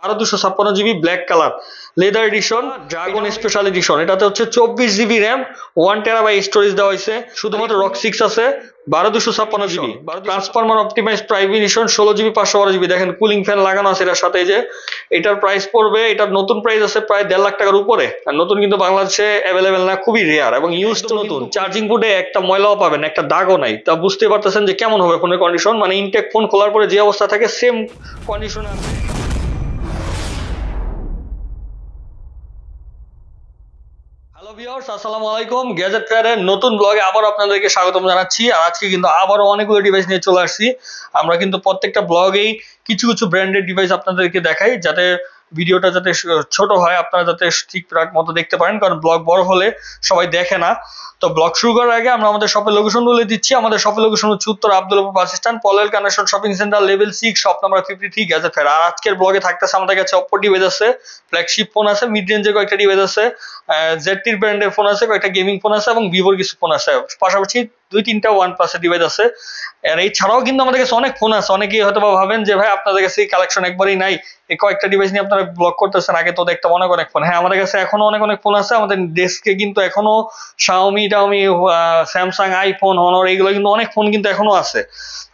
1256 GB black colour leather addition dragon special edition. এটাতে হচ্ছে 24 GB RAM, 1 terabyte storage দেওয়া হয়েছে। শুধুমাত্র রক 6 আছে। 1256 GB transformer optimise prime edition 16 GB 512 GB. দেখেন কুলিং ফ্যান লাগানো আছে এটার সাথে। যে এটার প্রাইস পড়বে, এটার নতুন প্রাইস আছে প্রায় 1.5 লাখ টাকার উপরে। আর নতুন কিন্তু বাংলাদেশে অ্যাভেলেবেল না, খুবই রেয়ার এবং ইউজ তো নতুন। চার্জিং বোর্ডে একটা ময়লাও পাবেন, একটা দাগও নাই। তা বুঝতে পারতেছেন যে কেমন হবে ফোনের কন্ডিশন। মানে ইনটেক ফোন খোলার পরে যে অবস্থা থাকে সেম কন্ডিশনে আছে। হ্যালো ভিউয়ার্স, আসসালামু আলাইকুম। গ্যাজেট ফেয়ারের নতুন ব্লগে আবার আপনাদেরকে স্বাগতম জানাচ্ছি। আর আজকে কিন্তু আবারও অনেকগুলো ডিভাইস নিয়ে চলে আসছি। আমরা কিন্তু প্রত্যেকটা ব্লগেই কিছু কিছু ব্র্যান্ডেড ডিভাইস আপনাদেরকে দেখাই, যাতে ভিডিওটা যাতে ছোট হয়, আপনারা যাতে ঠিকঠাক মতো দেখতে পারেন, কারণ ব্লগ বড় হলে সবাই দেখে না। তো ব্লগ শুরু করার আগে আমরা আমাদের শপের লোকেশন বলে দিচ্ছি। আমাদের শপের লোকেশন হচ্ছে উত্তর Abdullahpur bus stand, Polwel carnation shopping centre, level 6, shop number 53, gadget fair. আর আজকের ব্লগে থাকতেছে আমাদের কাছে অপো ডিভাইস আছে, ফ্ল্যাগশিপ ফোন আছে, মিড রেঞ্জের কয়েকটা ডিভাইস আছে, জেডটির ব্র্যান্ডের ফোন আছে, কয়েকটা গেমিং ফোন আছে এবং ভিভোর কিছু ফোন আছে, পাশাপাশি 2-3টা OnePlus এর ডিভাইস আছে। আর এছাড়াও কিন্তু আমাদের কাছে অনেক ফোন আছে। অনেকেই হয়তো ভাবেন যে ভাই আপনাদের কাছে কালেকশন একবারই নাই, এই কয়েকটা ডিভাইস নিয়ে আপনারা ব্লগ করতেছেন, আগে তো দেখতাম অনেক অনেক ফোন। হ্যাঁ, আমাদের কাছে এখনো অনেক অনেক ফোন আছে। আমাদের ডেস্কে কিন্তু এখনো শাওমি টাওমি, স্যামসাং, আইফোন, হনর, এইগুলো কিন্তু অনেক ফোন কিন্তু এখনো আছে।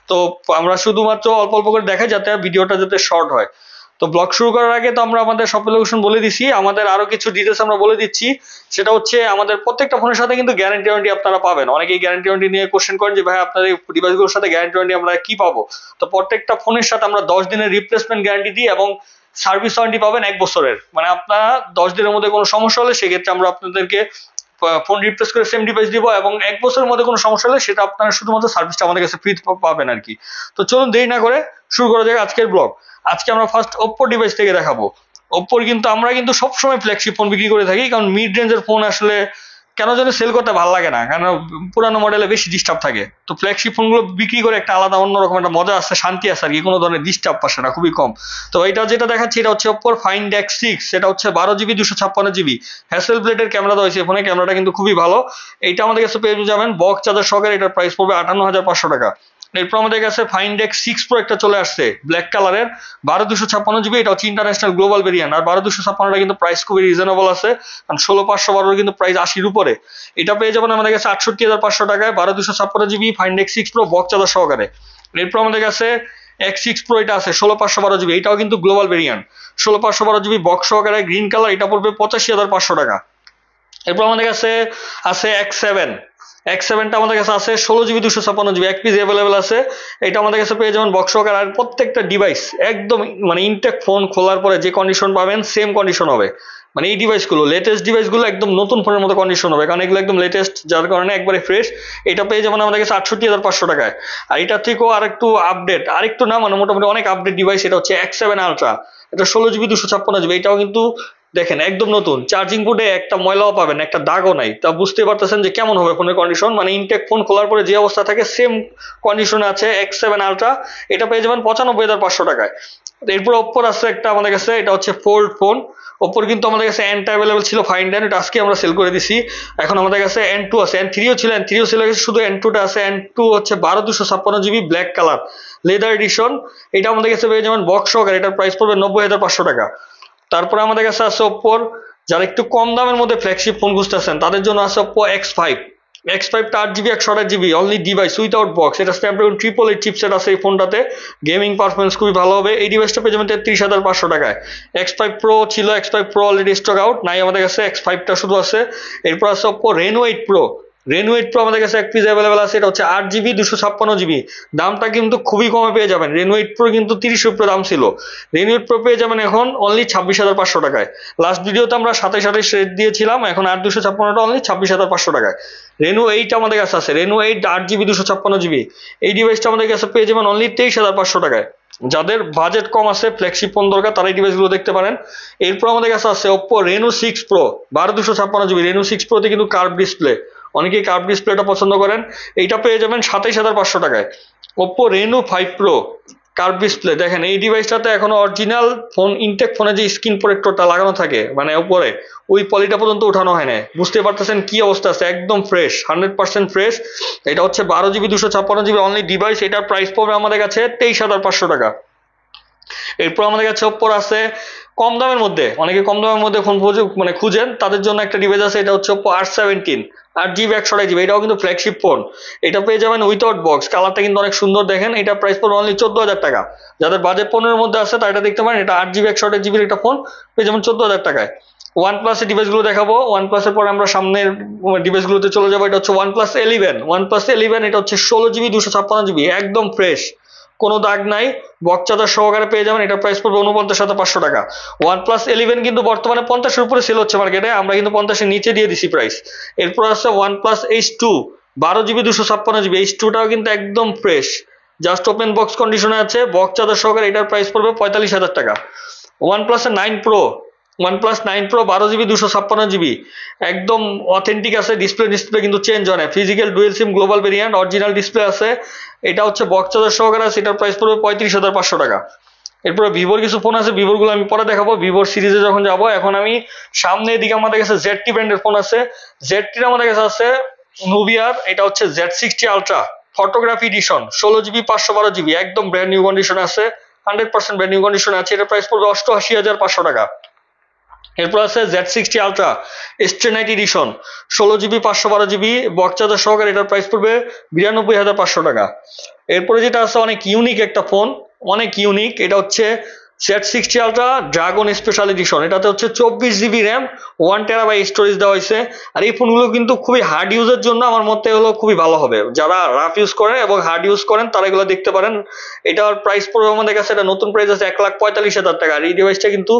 তো আমরা শুধুমাত্র অল্প অল্প করে দেখাই যাতে ভিডিওটা যাতে শর্ট হয়। তো ব্লগ শুরু করার আগে তো আমরা আমাদের শপের লোকেশন বলে দিছি। আমাদের আরো কিছু ডিটেলস আমরা বলে দিচ্ছি। সেটা হচ্ছে আমাদের প্রত্যেকটা ফোনের সাথে কিন্তু গ্যারান্টি ওয়ারেন্টি আপনারা পাবেন। অনেকেই গ্যারান্টি ওয়ারেন্টি নিয়ে কোশ্চেন করেন যে ভাই আপনাদের ডিভাইসগুলোর সাথে গ্যারান্টি ওয়ারেন্টি আমরা কি পাবো। তো প্রত্যেকটা ফোনের সাথে আমরা 10 দিনের রিপ্লেসমেন্ট গ্যারান্টি দিই এবং সার্ভিস ওয়ারেন্টি পাবেন 1 বছরের। মানে আপনারা 10 দিনের মধ্যে কোনো সমস্যা হলে সেক্ষেত্রে আমরা আপনাদেরকে ফোন রিপ্লেস করে সেম ডিভাইস দিব, এবং 1 বছরের মধ্যে কোনো সমস্যা হলে সেটা আপনারা শুধুমাত্র সার্ভিসটা আমাদের কাছে ফ্রি পাবেন আর কি। তো চলুন দেরি না করে শুরু করা যাক আজকের ব্লগ। আজকে আমরা ফার্স্ট ওপ্পো ডিভাইস থেকে দেখাবো। ওপ্পোর কিন্তু আমরা কিন্তু সবসময় ফ্ল্যাগশিপ ফোন বিক্রি করে থাকি, কারণ মিড রেঞ্জের ফোন আসলে কেন যেন সেল করতে ভালো লাগে না, কারণ পুরানো মডেলে বেশি ডিস্টার্ব থাকে। তো ফ্ল্যাগশিপ ফোনগুলো বিক্রি করে একটা আলাদা অন্যরকম একটা মজা আছে, শান্তি আছে আর কি, কোনো ধরনের ডিস্টার্ব আসে না, খুবই কম। তো এটা যেটা দেখাচ্ছি এটা হচ্ছে ওপ্পোর ফাইন্ড X6। সেটা হচ্ছে 12 জিবি 256 জিবি হ্যাসেল ব্লেডের ক্যামেরা দেওয়া হয়েছে ফোনে। ক্যামেরাটা কিন্তু খুবই ভালো। এইটা আমাদের কাছে পেয়ে যাবেন বক্স চার্জার সহকারে। এটার প্রাইস পড়বে 58,500 টাকা। এরপর আমাদের কাছে ফাইন্ড X6 প্রো একটা চলে আসছে ব্ল্যাক কালারের, 12/256 জিবি। এটা হচ্ছে ইন্টারন্যাশনাল গ্লোবাল ভেরিয়েন্ট। আর 12/256টা কিন্তু প্রাইস খুবই রিজনেবল আছে, কারণ 16,512 কিন্তু প্রাইস 80-র উপরে। এটা পেয়ে যাবেন আমাদের কাছে 68,500 টাকায়, 12/256 GB find X6 pro box charger সহকারে। এরপর আমাদের কাছে X6 প্রো এটা আছে 16,512 জিবি। এটাও কিন্তু গ্লোবাল ভেরিয়েন্ট, 16,512 জিবি বক্স সহকারে, গ্রিন কালার। এটা পড়বে 85,500 টাকা। এরপর আমাদের কাছে আছে X7টা আমাদের কাছে আছে 16 জিবি 256 জিবি, এক পিস অ্যাভেলেবেল আছে। এটা আমাদের কাছে পেয়ে যাবেন বক্স সহকারে। আর প্রত্যেকটা ডিভাইস একদম মানে ইনটেক ফোন খোলার পরে যে কন্ডিশন পাবেন সেম কন্ডিশন হবে। মানে এই ডিভাইসগুলো লেটেস্ট ডিভাইসগুলো একদম নতুন ফোনের মতো কন্ডিশন হবে, কারণ এগুলো একদম লেটেস্ট, যার কারণে একবারে ফ্রেশ। এটা পেয়ে যাবেন আমাদের কাছে 68,500 টাকায়। আর এটার থেকেও আরেকটু আপডেট, আরেকটু না মানে মোটামুটি অনেক আপডেট ডিভাইস, এটা হচ্ছে X7 আলট্রা। এটা 16 জিবি 256 জিবি। এটাও কিন্তু দেখেন একদম নতুন। চার্জিং বোর্ডে একটা ময়লাও পাবেন, একটা দাগও নাই। তা বুঝতে পারতেছেন যে কেমন হবে ফোনের কন্ডিশন। মানে ইনটেক ফোন খোলার পরে যে অবস্থা থাকে সেম কন্ডিশনে আছে X7 আলট্রা। এটা পেয়ে যাবেন 95,500 টাকায়। এরপর ওপ্পোর আছে একটা আমাদের কাছে, এটা হচ্ছে ফোল্ড ফোন। ওপ্পোর কিন্তু আমাদের কাছে N-টা অ্যাভেলেবল ছিল, ফাইন্ড N, এটা আজকে আমরা সেল করে দিছি। এখন আমাদের কাছে N2 আছে, N3ও ছিল, N3ও সেল হয়ে গেছে, শুধু N2টা আছে। N2 হচ্ছে 12/256 GB black colour leather addition. এটা আমাদের কাছে পেয়ে যাবেন বক্স সহকারে। এটার প্রাইস পড়বে 90,500 টাকা। তারপরে আমাদের কাছে আছে ওপ্পোর, যারা একটু কম দামের মধ্যে ফ্ল্যাগশিপ ফোন খুঁজতেছেন তাদের জন্য আছে ওপ্পো X5টা 8 GB 128 GB only device without box. এটা স্ন্যাপড্রাগন 888 চিপসেট আছে এই ফোনটাতে। গেমিং পারফরমেন্স খুবই ভালো হবে। এই ডিভাইসটা পেয়ে যাবেন 33,500 টাকায়। X5 প্রো ছিল, X5 pro already stock out, নাই আমাদের কাছে, X5টা শুধু আছে। এরপর আছে ওপ্পো Reno 8 Pro আমাদের কাছে এক পিস অ্যাভেলেবেল আছে। এটা হচ্ছে 8 জিবি 256 জিবি। দামটা কিন্তু খুবই কমে পেয়ে যাবেন। Reno 8 Pro কিন্তু 30 উপরে দাম ছিল। Reno 8 Pro পেয়ে যাবেন এখন অনলি 26,500 টাকায়। লাস্ট ভিডিওতে আমরা 27 রেট দিয়েছিলাম, এখন 8/256টা অনলি 26,500 টাকায়। Reno 8 আমাদের কাছে আছে, Reno 8 8 জিবি 256 জিবি। এই ডিভাইসটা আমাদের কাছে পেয়ে যাবেন অনলি 23,500 টাকায়। যাদের বাজেট কম আছে, ফ্ল্যাগশিপ ফোন দরকার, তারা এই ডিভাইসগুলো দেখতে পারেন। এরপর আমাদের কাছে আছে Oppo Reno 6 Pro 12/256 GB. Reno 6 Pro তে কিন্তু কার্ভ ডিসপ্লে, অনেকেই কার্ভ ডিসপ্লেটা পছন্দ করেন। এইটা পেয়ে যাবেন 27,500 টাকায়। Oppo Reno 5 Pro curve display. দেখেন এই ডিভাইসটাতে এখনো অরিজিনাল ফোন ইনটেক ফোনে যে স্ক্রিন প্রোটেক্টরটা লাগানো থাকে মানে উপরে, ওই পলিটা পর্যন্ত উঠানো হয় না। বুঝতে পারতেছেন কি অবস্থা আছে, একদম ফ্রেশ, 100% ফ্রেশ। এটা হচ্ছে 12 জিবি 256 জিবি অনলি ডিভাইস। এটার প্রাইস পড়বে আমাদের কাছে 23,500 টাকা। এরপর আমাদের কাছে ওপ্পোর আছে কম দামের মধ্যে, অনেকে কম দামের মধ্যে ফোন মানে খুঁজেন, তাদের জন্য একটা ডিভাইস আছে, এটা হচ্ছে ওপ্পো R17, 8GB 128GB, এটাও কিন্তু ফ্ল্যাগশিপ ফোন। এটা পেয়ে যাবেন উইথাউট বক্স, কালারটা কিন্তু অনেক সুন্দর, দেখেন এটা প্রাইস পড়বে অনলি 14,000 টাকা। যাদের বাজেট 15-এর মধ্যে আছে তারা এটা দেখতে পারেন, এটা 8GB 128GB একটা ফোন পেয়ে যাবেন 14,000 টাকায়। ওয়ানপ্লাসের ডিভাইসগুলো দেখাবো, ওয়ানপ্লাসের পরে আমরা সামনের ডিভাইসগুলোতে চলে যাবো। এটা হচ্ছে ওয়ানপ্লাস 11, এটা হচ্ছে 16GB 256GB, একদম ফ্রেশ, কোনো দাগ নাই, বকচাদর সহকারে পেয়ে যাবেন। এটা প্রাইস পড়বে 49,500 টাকা। OnePlus 11 কিন্তু বর্তমানে 50-এর উপরে সেল হচ্ছে মার্কেটে, আমরা কিন্তু 50-এর নিচে দিয়ে দিছি প্রাইস। এরপর আছে OnePlus H2, 12GB 256GB, H2টাও কিন্তু একদম ফ্রেশ, জাস্ট ওপেন বক্স কন্ডিশনে আছে, বকচাদর সহকারে, এটার প্রাইস পড়বে 45,000 টাকা। OnePlus 9 Pro 12GB 256GB, একদম অথেন্টিক আছে, ডিসপ্লে কিন্তু চেঞ্জ হয় না, ফিজিক্যাল ডুয়েল সিম গ্লোবাল ভেরিয়েন্ট, অরিজিনাল ডিসপ্লে আছে, এটা হচ্ছে বক্স সহকারে আছে, এটার প্রাইস পড়বে 35,500 টাকা। এরপরে ভিভোর কিছু ফোন আছে, ভিভোর গুলো আমি পরে দেখাবো, ভিভোর সিরিজে যখন যাবো। এখন আমি সামনে এদিকে আমাদের কাছে ZT ব্র্যান্ডের ফোন আছে, ZT আমাদের কাছে আছে নুবিয়ার, এটা হচ্ছে Z60 ultra photography addition, 16GB 512GB, একদম ব্র্যান্ড নিউ কন্ডিশন আছে, 100% ব্র্যান্ড নিউ কন্ডিশন আছে, এটার প্রাইস পড়বে 88,500 টাকা। এরপর আছে Z60 ultra স্ট্রেনাইট addition, 16GB 512GB, বক্সচার্জার সহকারে, এটার প্রাইস পড়বে 92,500 টাকা। এরপরে যেটা আছে অনেক ইউনিক একটা ফোন, অনেক ইউনিক, এটা হচ্ছে Z60 ultra dragon special edition, এটাতে হচ্ছে 24GB র্যাম, 1TB স্টোরেজ দেওয়া হয়েছে। আর এই ফোনগুলো কিন্তু খুবই হার্ড ইউজের জন্য আমার মতে হলো খুবই ভালো হবে, যারা রাফ ইউজ করেন এবং হার্ড ইউজ করেন তারা এগুলো দেখতে পারেন। এটার প্রাইস পড়বে আমাদের কাছে, এটা নতুন প্রাইস আছে 1,45,000 টাকা। আর এই ডিভাইসটা কিন্তু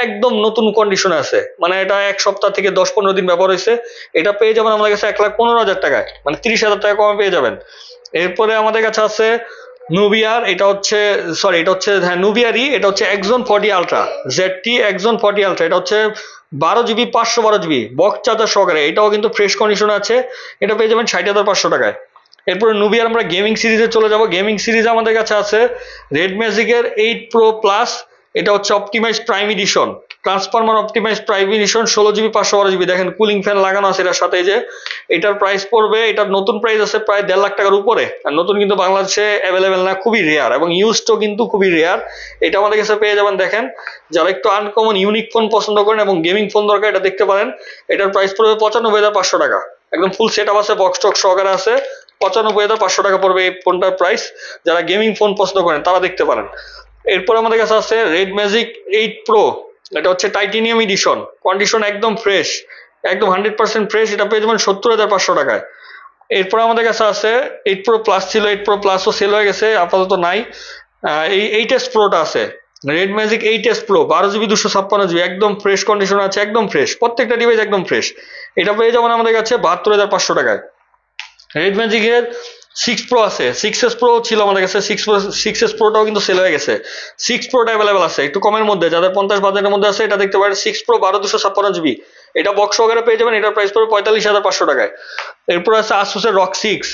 একদম নতুন কন্ডিশনে আছে, মানে এটা 1 সপ্তাহ থেকে 10-15 দিন ব্যবহার হয়েছে। এটা পেয়ে যাবেন আমাদের কাছে 1,15,000 টাকায়, মানে 30,000 টাকা কমে পেয়ে যাবেন। এরপরে আমাদের কাছে আছে নুবিয়ার, এটা হচ্ছে হ্যাঁ নুবিয়ারই, এটা হচ্ছে Exon 40 ultra, ZT Exon 40 ultra, এটা হচ্ছে 12GB 512GB, বক্স চার্জার সহকারে, এটাও কিন্তু ফ্রেশ কন্ডিশনে আছে, এটা পেয়ে যাবেন 60,500 টাকায়। এরপরে নুবিয়ার আমরা গেমিং সিরিজে চলে যাব। গেমিং সিরিজ আমাদের কাছে আছে রেড ম্যাজিকের 8 Pro Plus, এটা হচ্ছে optimise prime edition, transformer optimise prime edition, 16GB 512GB, দেখেন কুলিং ফ্যান লাগানো আছে এটার সাথে। যে এটার প্রাইস পড়বে, এটার নতুন প্রাইস আছে প্রায় 1.5 লাখ টাকার উপরে, আর নতুন কিন্তু বাংলাদেশে অ্যাভেলেবেল না, খুবই রেয়ার, এবং ইউজডও কিন্তু খুবই রেয়ার। এটা আমাদের কাছে পেয়ে যাবেন। দেখেন যারা একটু আনকমন ইউনিক ফোন পছন্দ করেন এবং গেমিং ফোন দরকার, এটা দেখতে পারেন। এটার প্রাইস পড়বে 95,500 টাকা, একদম ফুল সেট আপ আছে, বক্স টক সহকারে আছে, 95,500 টাকা পড়বে এই ফোনটার প্রাইস। যারা গেমিং ফোন পছন্দ করেন তারা দেখতে পারেন। এরপর আমাদের কাছে আছে রেড ম্যাজিক 8 Pro, এটা হচ্ছে টাইটেনিয়াম এডিশন, কন্ডিশন একদম ফ্রেশ, একদম 100% ফ্রেশ, এটা পেয়ে যাবেন 70,500 টাকায়। এরপর আমাদের কাছে আছে 8 Pro Plus, ছিল 8 Pro Plusও সেল হয়ে গেছে, আপাতত নাই। এই 8s Proটা আছে, red magic 8s Pro, 12GB 256GB, একদম ফ্রেশ কন্ডিশন আছে, একদম ফ্রেশ, প্রত্যেকটা ডিভাইস একদম ফ্রেশ, এটা পেয়ে যাবেন আমাদের কাছে 72,500 টাকায়। রেড ম্যাজিকের 6 Pro আছে, 6s Pro ছিল আমাদের কাছে, 6s Proটাও কিন্তু সেল হয়ে গেছে। 6 Proটা অ্যাভেলেবেল আছে একটু কমের মধ্যে, যাদের 50 বাজেটের মধ্যে আছে এটা দেখতে পারেন। 6 Pro 12/256GB, এটা বক্স সহকারে পেয়ে যাবেন, এটার প্রাইস পড়বে 45,500 টাকায়। এরপর আছে আসুসের ROG 6,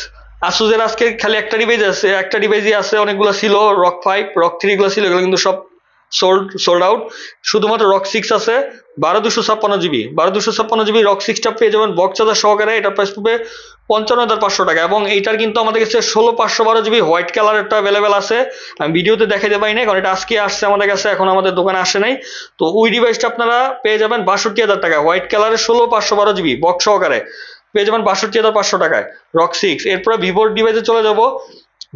আসুসের আজকে খালি একটা ডিভাইসই আছে, অনেকগুলো ছিল, ROG 5, ROG 3 গুলো ছিল, এগুলো কিন্তু সব সোল্ড আউট, শুধুমাত্র ROG 6 আছে 12/256GB, 12/256GB ROG 6টা পেয়ে যাবেন বক্স চার্জার সহকারে, এটা প্রাইস পড়বে 55,500 টাকা। এবং এইটার কিন্তু আমাদের কাছে 16/512GB হোয়াইট কালারেরটা অ্যাভেলেবেল আছে, আমি ভিডিওতে দেখাতে পারি না কারণ এটা আজকে আসছে আমাদের কাছে, এখন আমাদের দোকানে আসে নাই। তো ওই ডিভাইসটা আপনারা পেয়ে যাবেন 62,000 টাকা, হোয়াইট কালারের 16/512GB বক্স সহকারে পেয়ে যাবেন 62,500 টাকায় ROG 6। এরপরে ভিভোর ডিভাইসে চলে যাব।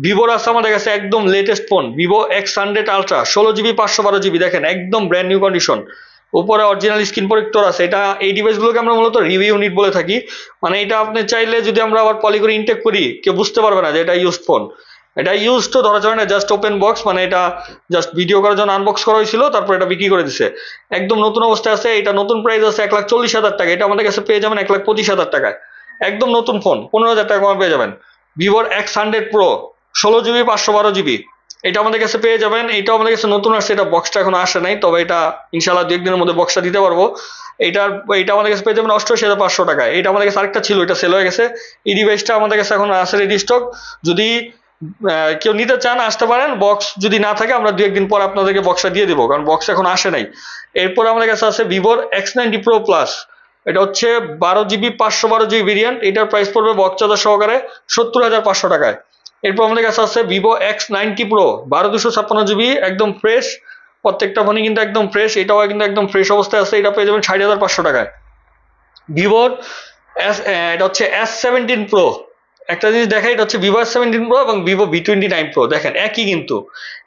ভিভোর আছে আমাদের কাছে একদম latest phone, Vivo X100 ultra, 16GB 512GB, দেখেন একদম ব্র্যান্ড নিউ কন্ডিশন, উপরে অরিজিনাল স্ক্রিন প্রোটেক্টর আছে। এটা এই ডিভাইসগুলোকে আমরা মূলত রিভিউ ইউনিট বলে থাকি, মানে এটা আপনি চাইলে যদি আমরা আবার পলি করে ইনটেক করি কেউ বুঝতে পারবে না যে এটা ইউজড ফোন, এটা ইউজ তো ধরা যায় না, জাস্ট ওপেন বক্স, মানে এটা জাস্ট ভিডিও করার জন্য আনবক্স করা হয়েছিল, তারপর এটা বিক্রি করে দিছে, একদম নতুন অবস্থায় আছে। এটা নতুন প্রাইস আছে 1,40,000 টাকা, এটা আমাদের কাছে পেয়ে যাবেন 1,25,000 টাকায়, একদম নতুন ফোন, 15,000 টাকা কমে পেয়ে যাবেন। ভিভোর X100 Pro, 16GB 512GB, এটা আমাদের কাছে পেয়ে যাবেন, এটাও আমাদের কাছে নতুন আসছে, এটা বক্সটা এখনো আসে নাই, তবে এটা ইনশাআল্লাহ 2-1 দিনের মধ্যে বক্সটা দিতে পারবো। এটা আমাদের কাছে পেয়ে যাবেন 88,500 টাকায়। এটা আমাদের কাছে আরেকটা ছিল, এটা সেল হয়ে গেছে। এই ডিভাইসটা আমাদের কাছে এখন আছে রেডি স্টক, যদি কেউ নিতে চান আসতে পারেন, বক্স যদি না থাকে আমরা 2-1 দিন পর আপনাদেরকে বক্সটা দিয়ে দিব, কারণ বক্স এখন আসে নাই। এরপর আমাদের কাছে আছে ভিভোর X90 Pro Plus, এটা হচ্ছে 12GB 512GB ভেরিয়েন্ট, এটার প্রাইস পড়বে বক্স চার্জার সহকারে 70,500 টাকায়। এরপর আমাদের কাছে আছে ভিভো X90 Pro 12/256 GB, একদম ফ্রেশ। প্রত্যেকটা ফোনই কিন্তু একদম ফ্রেশ, এটাও কিন্তু একদম ফ্রেশ অবস্থায় আছে। এটা পেয়ে যাবেন 60,500 টাকায়। ভিভোর এটা হচ্ছে S17 Pro। একটা জিনিস দেখা, এটা হচ্ছে ভিভো S17 Pro এবং ভিভো V29 Pro, দেখেন একই কিন্তু।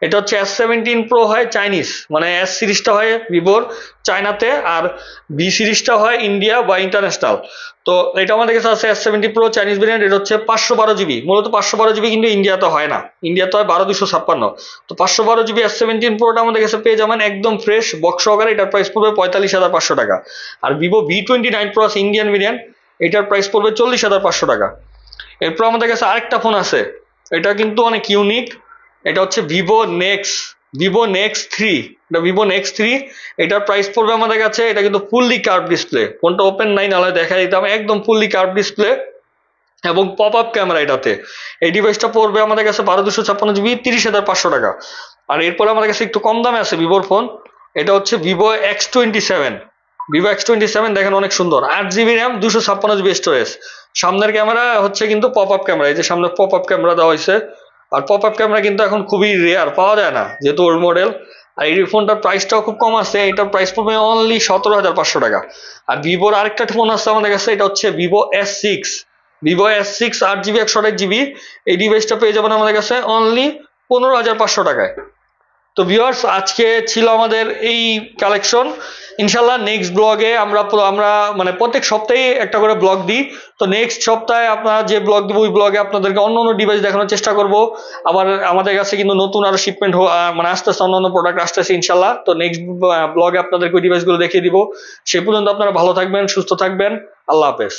এটা হচ্ছে S17 Pro হয় চাইনিজ, মানে S সিরিজটা হয় ভিভোর চায়নাতে, আর বি সিরিজটা হয় ইন্ডিয়া বা ইন্টারন্যাশনাল। তো এটা আমাদের কাছে আছে S17 Pro চাইনিজ ভেরিয়েন্ট। এটা হচ্ছে 512 GB, মূলত 512 GB, কিন্তু ইন্ডিয়াতে হয় না, ইন্ডিয়াতে হয় 12/256। তো 512 GB S17 Proটা আমাদের কাছে পেয়ে যাবেন একদম ফ্রেশ বক্স সহকারে। এটার প্রাইস পড়বে 45,500 টাকা। আর ভিভো V29 Pro আছে ইন্ডিয়ান ভেরিয়েন্ট, এটার প্রাইস পড়বে 40,500 টাকা। এরপর আমাদের কাছে আরেকটা ফোন আছে, এটা কিন্তু অনেক ইউনিক। এটা হচ্ছে ভিভো নেক্স 3। এটা ভিভো নেক্স 3, এটার প্রাইস পড়বে আমাদের কাছে, এটা কিন্তু ফুললি কার্ভ ডিসপ্লে, ফোনটা ওপেন নাই, নাহলে দেখা দিতাম, একদম ফুললি কার্ভ ডিসপ্লে এবং পপ আপ ক্যামেরা এটাতে। এই ডিভাইসটা পড়বে আমাদের কাছে 12/256 GB, 30,500 টাকা। আর এরপরে আমাদের কাছে একটু কম দামে আছে ভিভোর ফোন, এটা হচ্ছে ভিভো X27। দেখেন অনেক সুন্দর, 8 GB র্যাম, 256 GB স্টোরেজ। সামনের ক্যামেরা হচ্ছে কিন্তু পপ আপ ক্যামেরা, এই যে সামনে পপ আপ ক্যামেরা দেওয়া হয়েছে। আর পপ আপ ক্যামেরা কিন্তু এখন খুবই রেয়ার, পাওয়া যায় না, যেহেতু ওল্ড মডেল। আর এই ফোনটার প্রাইসটাও খুব কম আছে, এটার প্রাইস পড়বে অনলি 17,500 টাকা। আর ভিভোর আরেকটা ফোন আছে আমাদের কাছে, এটা হচ্ছে ভিভো S6। 8 GB 128 GB, এই ডিভাইসটা পেয়ে যাবেন আমাদের কাছে অনলি 15,500 টাকায়। তো ভিউয়ার্স, আজকে ছিল আমাদের এই কালেকশন। ইনশাল্লাহ নেক্সট ব্লগে আমরা মানে প্রত্যেক সপ্তাহে একটা করে ব্লগ দিই। তো নেক্সট সপ্তাহে আপনারা যে ব্লগ দিব, ওই ব্লগে আপনাদেরকে অন্য অন্য ডিভাইস দেখানোর চেষ্টা করব। আবার আমাদের কাছে কিন্তু নতুন আরো শিপমেন্ট মানে আসতেছে, অন্য অন্য প্রোডাক্ট আসতেছে ইনশাল্লাহ। তো নেক্সট ব্লগে আপনাদেরকে ওই ডিভাইসগুলো দেখিয়ে দিব। সে পর্যন্ত আপনারা ভালো থাকবেন, সুস্থ থাকবেন। আল্লাহ হাফেজ।